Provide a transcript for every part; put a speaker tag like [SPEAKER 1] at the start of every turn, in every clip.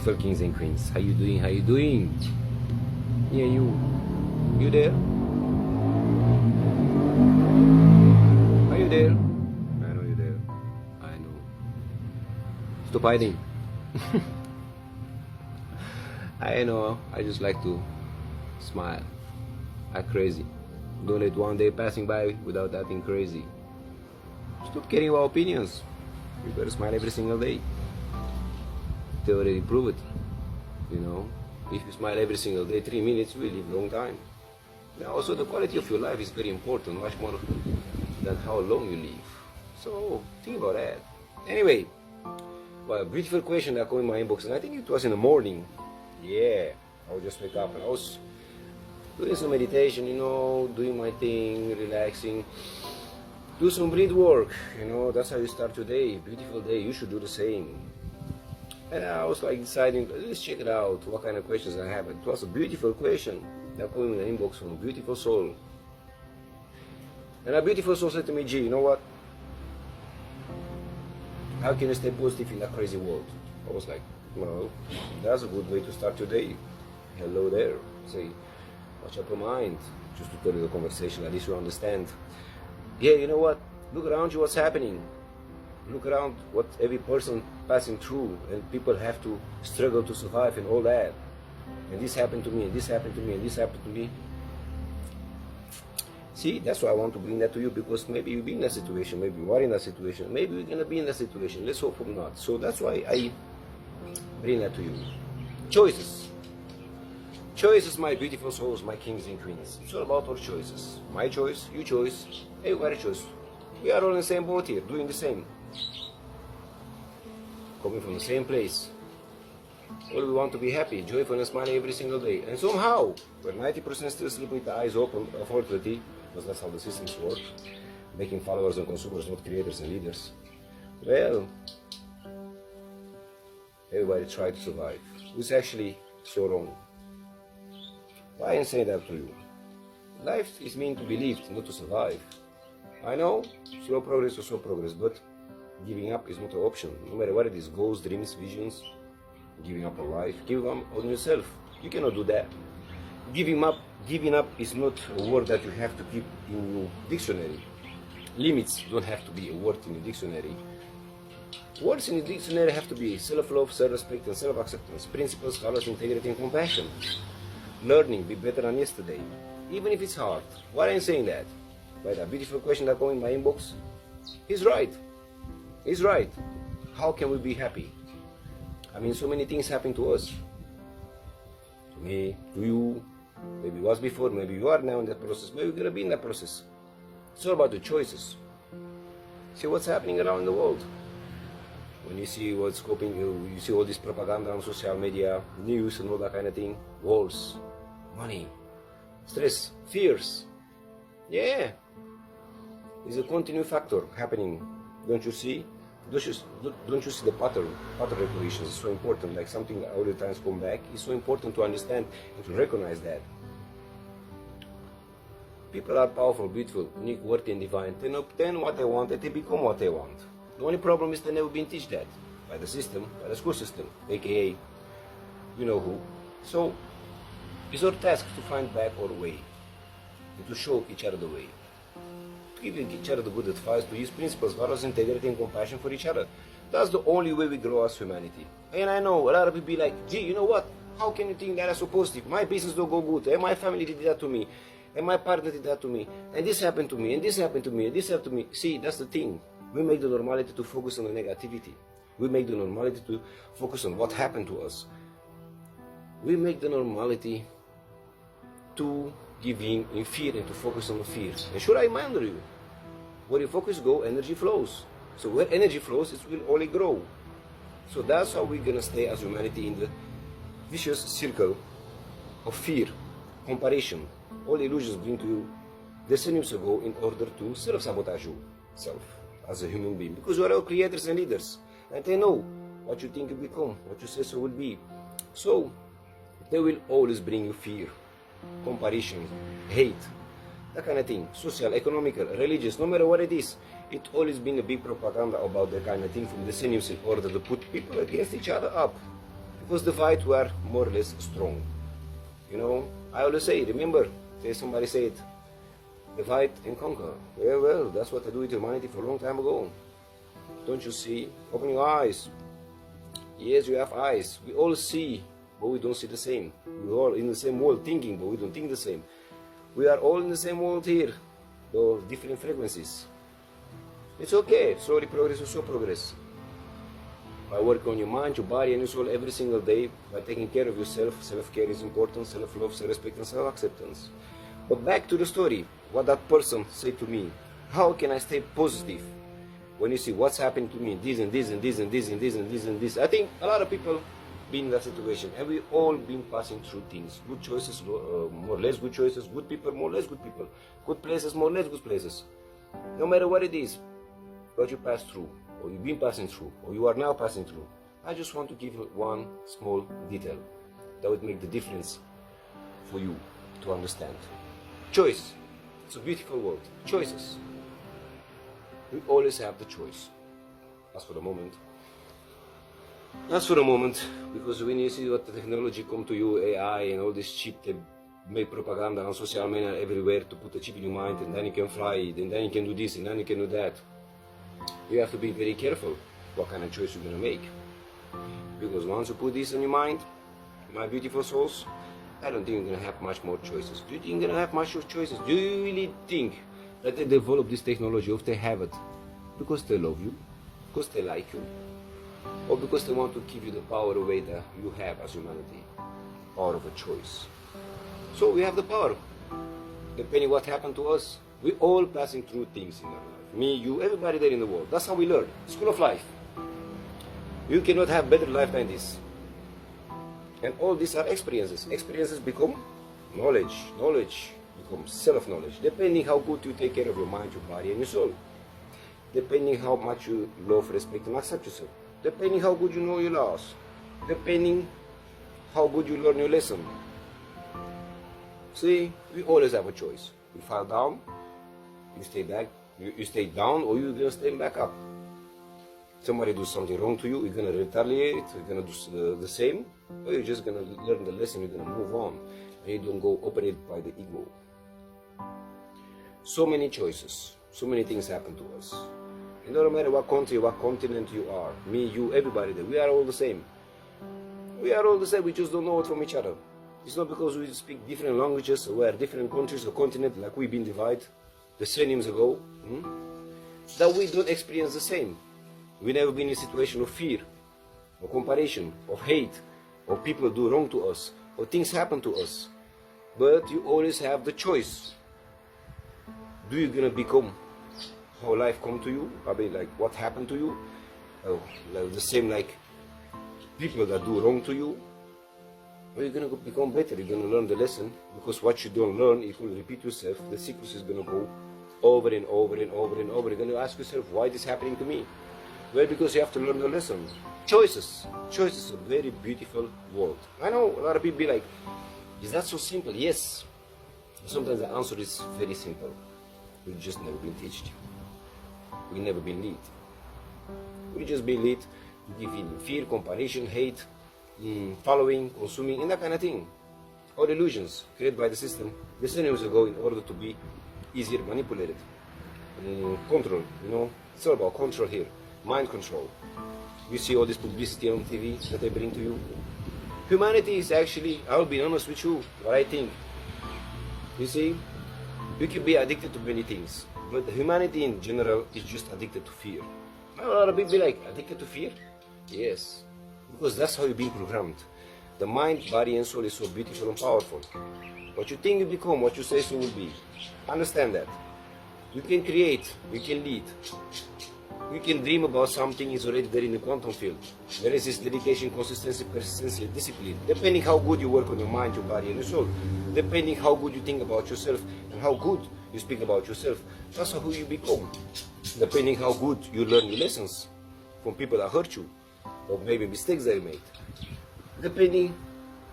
[SPEAKER 1] beautiful kings and queens. How you doing? How you doing? Yeah, you there? Are you there? I know you're there. I know. Stop hiding. I know. I just like to smile. Act crazy. Don't let one day passing by without acting crazy. Stop caring about opinions. You better smile every single day. They already prove it. You know, if you smile every single day, 3 minutes will live a long time. Now, also the quality of your life is very important, much more than how long you live. So think about that. Anyway, well, a beautiful question that came in my inbox, and I think it was in the morning. Yeah, I would just wake up and I was doing some meditation, you know, doing my thing, relaxing. Do some breath work, you know, that's how you start today. Beautiful day, you should do the same. And I was like deciding, let's check it out, what kind of questions I have. It was a beautiful question that came in the inbox from a beautiful soul. And a beautiful soul said to me, G, you know what? How can you stay positive in a crazy world? I was like, well, that's a good way to start your day. Hello there. Say, watch up your mind. Just to tell you the conversation, at least you understand. Yeah, you know what? Look around you, what's happening. Look around what every person passing through, and people have to struggle to survive and all that. And this happened to me, and this happened to me, and this happened to me. See, that's why I want to bring that to you, because maybe you've been in that situation, maybe you are in that situation, maybe you're gonna be in that situation. Let's hope not. So that's why I bring that to you. Choices. Choices, my beautiful souls, my kings and queens. It's all about our choices. My choice, your choice, everybody's choice. We are all in the same boat here, doing the same. Coming from the same place. All we want to be happy, joyful and smiling every single day. And somehow, we're 90% still sleep with the eyes open, unfortunately, because that's how the systems work. Making followers and consumers, not creators and leaders. Well, everybody try to survive. It's actually so wrong. Why am I saying that to you? Life is meant to be lived, not to survive. I know, slow progress or slow progress, but giving up is not an option. No matter what it is, goals, dreams, visions, giving up on life, giving up on yourself. You cannot do that. Giving up is not a word that you have to keep in your dictionary. Limits don't have to be a word in your dictionary. Words in the dictionary have to be self-love, self-respect, and self-acceptance. Principles, colors, integrity, and compassion. Learning, be better than yesterday, even if it's hard. Why am I saying that? By that beautiful question that came in my inbox, he's right. He's right. How can we be happy? I mean, so many things happen to us. To me, to you, maybe it was before, maybe you are now in that process, maybe you're going to be in that process. It's all about the choices. See what's happening around the world. When you see what's coping, you see all this propaganda on social media, news and all that kind of thing, wars, money, stress, fears. Yeah, it's a continuing factor happening. Don't you see? Don't you see the pattern recognition is so important, like something that all the times come back. It's so important to understand and to recognize that. People are powerful, beautiful, unique, worthy and divine. They obtain what they want and they become what they want. The only problem is they've never been taught that by the system, by the school system, aka you know who. So it's our task to find back our way and to show each other the way. To give each other the good advice, to use principles, values, integrity and compassion for each other. That's the only way we grow as humanity. And I know a lot of people be like, gee, you know what? How can you think that is so positive? My business don't go good, and my family did that to me, and my partner did that to me, and this happened to me, and this happened to me, and this happened to me. See, that's the thing. We make the normality to focus on the negativity. We make the normality to focus on what happened to us. We make the normality to give in fear and to focus on the fear. And should I remind you, where your focus goes, energy flows. So where energy flows, it will only grow. So that's how we're going to stay as humanity in the vicious circle of fear, comparison. All illusions bring to you decenniums ago in order to self-sabotage yourself as a human being, because we are all creators and leaders, and they know what you think you become, what you say so will be. So they will always bring you fear, comparison, hate, that kind of thing, social, economical, religious, no matter what it is. It always been a big propaganda about that kind of thing from decennials in order to put people against each other up. Because the fight were more or less strong. I always say, remember, somebody said, divide and conquer. Well, that's what I do with humanity for a long time ago. Don't you see? Open your eyes. Yes, you have eyes. We all see, but we don't see the same. We're all in the same world thinking, but we don't think the same. We are all in the same world here, though different frequencies. It's okay. Slowly progress is so progress. By working on your mind, your body, and your soul every single day, by taking care of yourself. Self-care is important, self-love, self-respect, and self-acceptance. But back to the story, what that person said to me. How can I stay positive when you see what's happening to me, this and this and this and this and this and this and this? I think a lot of people been in that situation, and we all been passing through things. Good choices, more or less good choices. Good people, more or less good people. Good places, more or less good places. No matter what it is, what you pass through, or you've been passing through, or you are now passing through, I just want to give you one small detail that would make the difference for you to understand. Choice. It's a beautiful word. Choices. We always have the choice. That's for the moment. That's for the moment, because when you see what the technology come to you, AI and all this chip, they make propaganda on social media everywhere to put a chip in your mind, and then you can fly it, and then you can do this, and then you can do that. You have to be very careful what kind of choice you're going to make. Because once you put this in your mind, my beautiful souls, I don't think you're going to have much more choices. Do you think you're going to have much more choices? Do you really think that they develop this technology, or if they have it because they love you, because they like you, or because they want to give you the power away that you have as humanity? Power of a choice. So we have the power. Depending what happened to us, we all passing through things in our life. Me, you, everybody there in the world. That's how we learn. School of life. You cannot have better life than this. And all these are experiences. Experiences become knowledge. Knowledge becomes self-knowledge. Depending how good you take care of your mind, your body, and your soul. Depending how much you love, respect, and accept yourself. Depending how good you know your laws. Depending how good you learn your lesson. See, we always have a choice. You fall down, you stay back, you stay down, or you're gonna stay back up. Somebody do something wrong to you, you're gonna retaliate, you're gonna do the same, or you're just gonna learn the lesson, you're gonna move on, and you don't go operated by the ego. So many choices, so many things happen to us. It doesn't matter what country, what continent you are, me, you, everybody there, we are all the same. We are all the same, we just don't know it from each other. It's not because we speak different languages, or we are different countries or continents, like we've been divided the centuries ago, that we don't experience the same. We've never been in a situation of fear, or comparison, of hate, or people do wrong to us, or things happen to us. But you always have the choice. Do you gonna become how life come to you? I mean, like what happened to you? Like the same like people that do wrong to you? Or you're gonna become better, you're gonna learn the lesson, because what you don't learn, you will repeat yourself, the cycle is gonna go over and over and over and over. You're gonna ask yourself, why is this happening to me? Well, because you have to learn the lesson. Choices. Choices are a very beautiful world. I know a lot of people be like, is that so simple? Yes. Sometimes the answer is very simple. We've just never been taught. We've never been led. We've just been led to give in fear, comparison, hate, following, consuming, and that kind of thing. All illusions created by the system decenniums ago in order to be easier manipulated. Control, it's all about control here. Mind control. You see all this publicity on TV that they bring to you. Humanity is actually, I'll be honest with you, what I think. You see, you can be addicted to many things, but humanity in general is just addicted to fear. A lot of people be like, addicted to fear? Yes, because that's how you're being programmed. The mind, body, and soul is so beautiful and powerful. What you think you become, what you say so will be. Understand that. You can create, you can lead. You can dream about something is already there in the quantum field. There is this dedication, consistency, persistency, discipline. Depending how good you work on your mind, your body, and your soul. Depending how good you think about yourself and how good you speak about yourself. That's who you become. Depending how good you learn your lessons from people that hurt you, or maybe mistakes they made. Depending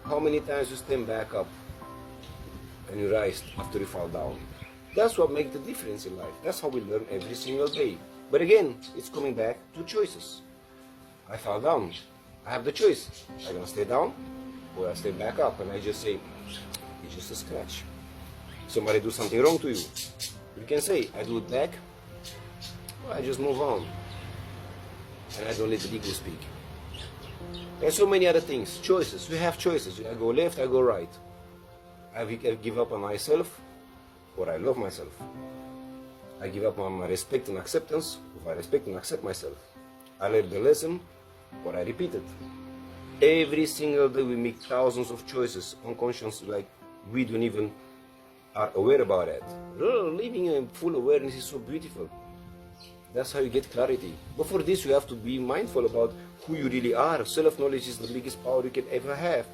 [SPEAKER 1] how many times you stand back up and you rise after you fall down. That's what makes the difference in life. That's how we learn every single day. But again, it's coming back to choices. I fall down. I have the choice. I'm gonna stay down or I stay back up, and I just say, it's just a scratch. Somebody do something wrong to you. You can say, I do it back, or I just move on. And I don't let the ego speak. There's so many other things. Choices. We have choices. I go left, I go right. I give up on myself, or I love myself. I give up on my respect and acceptance, or I respect and accept myself. I learn the lesson, or I repeat it. Every single day we make thousands of choices, unconscious, like we don't even are aware about it. Living in full awareness is so beautiful. That's how you get clarity. But for this, you have to be mindful about who you really are. Self-knowledge is the biggest power you can ever have.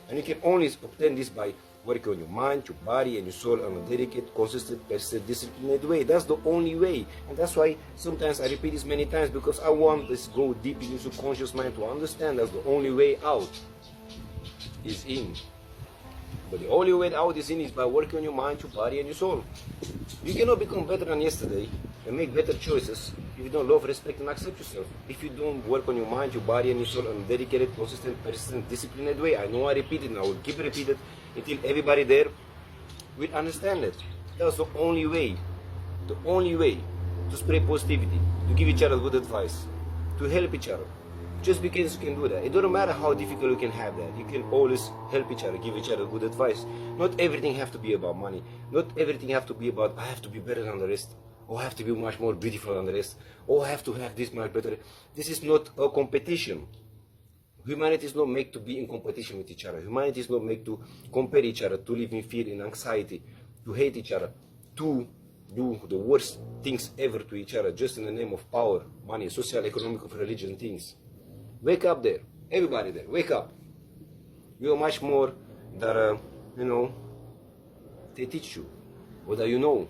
[SPEAKER 1] And you can only obtain this by working on your mind, your body, and your soul in a dedicated, consistent, persistent, disciplined way. That's the only way. And that's why sometimes I repeat this many times, because I want this to go deep in your subconscious mind to understand that's the only way out is in. But the only way out is in is by working on your mind, your body, and your soul. You cannot become better than yesterday and make better choices if you don't love, respect, and accept yourself. If you don't work on your mind, your body, and your soul in a dedicated, consistent, persistent, disciplined way. I know I repeat it, and I will keep repeating it until everybody there will understand it. That's the only way. The only way to spread positivity, to give each other good advice, to help each other. Just because you can do that. It doesn't matter how difficult you can have that. You can always help each other, give each other good advice. Not everything have to be about money. Not everything have to be about, I have to be better than the rest. Or I have to be much more beautiful than the rest. Or I have to have this much better. This is not a competition. Humanity is not made to be in competition with each other. Humanity is not made to compare each other, to live in fear and anxiety, to hate each other, to do the worst things ever to each other, just in the name of power, money, social, economic, religion things. Wake up there. Everybody there. Wake up. You are much more than, they teach you. Or that you know.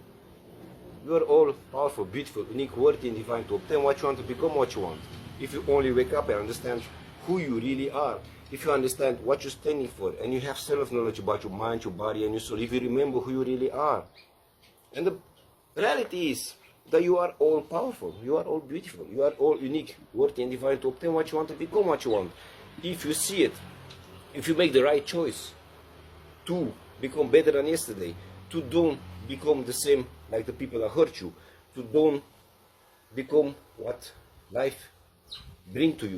[SPEAKER 1] You are all powerful, beautiful, unique, worthy, and divine to obtain what you want, to become what you want. If you only wake up and understand who you really are. If you understand what you're standing for, and you have self-knowledge about your mind, your body, and your soul. If you remember who you really are. And the reality is that you are all powerful, you are all beautiful, you are all unique, worthy, and divine to obtain what you want, to become what you want. If you see it, if you make the right choice to become better than yesterday, to don't become the same like the people that hurt you, to don't become what life bring to you,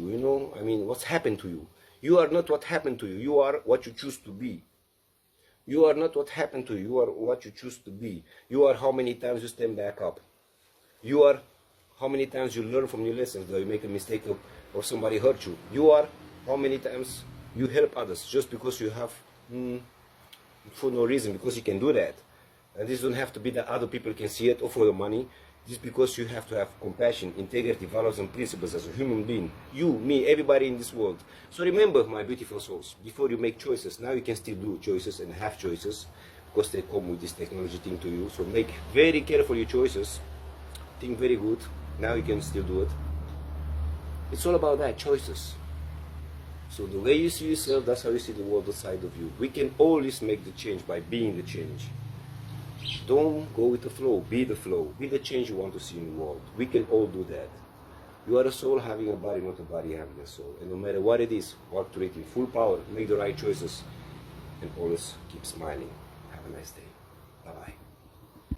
[SPEAKER 1] what's happened to you. You are not what happened to you, you are what you choose to be. You are not what happened to you, you are what you choose to be. You are how many times you stand back up. You are how many times you learn from your lessons that you make a mistake or somebody hurt you. You are how many times you help others just because you have, for no reason, because you can do that. And this don't have to be that other people can see it or for the money. Just because you have to have compassion, integrity, values, and principles as a human being. You, me, everybody in this world. So remember, my beautiful souls, before you make choices, now you can still do choices and have choices because they come with this technology thing to you. So make very careful your choices. Think very good. Now you can still do it. It's all about that, choices. So the way you see yourself, that's how you see the world outside of you. We can always make the change by being the change. Don't go with the flow, be the flow. Be the change you want to see in the world. We can all do that. You are a soul having a body, not a body having a soul. And no matter what it is, work to it in full power, make the right choices, and always keep smiling. Have a nice day. Bye-bye.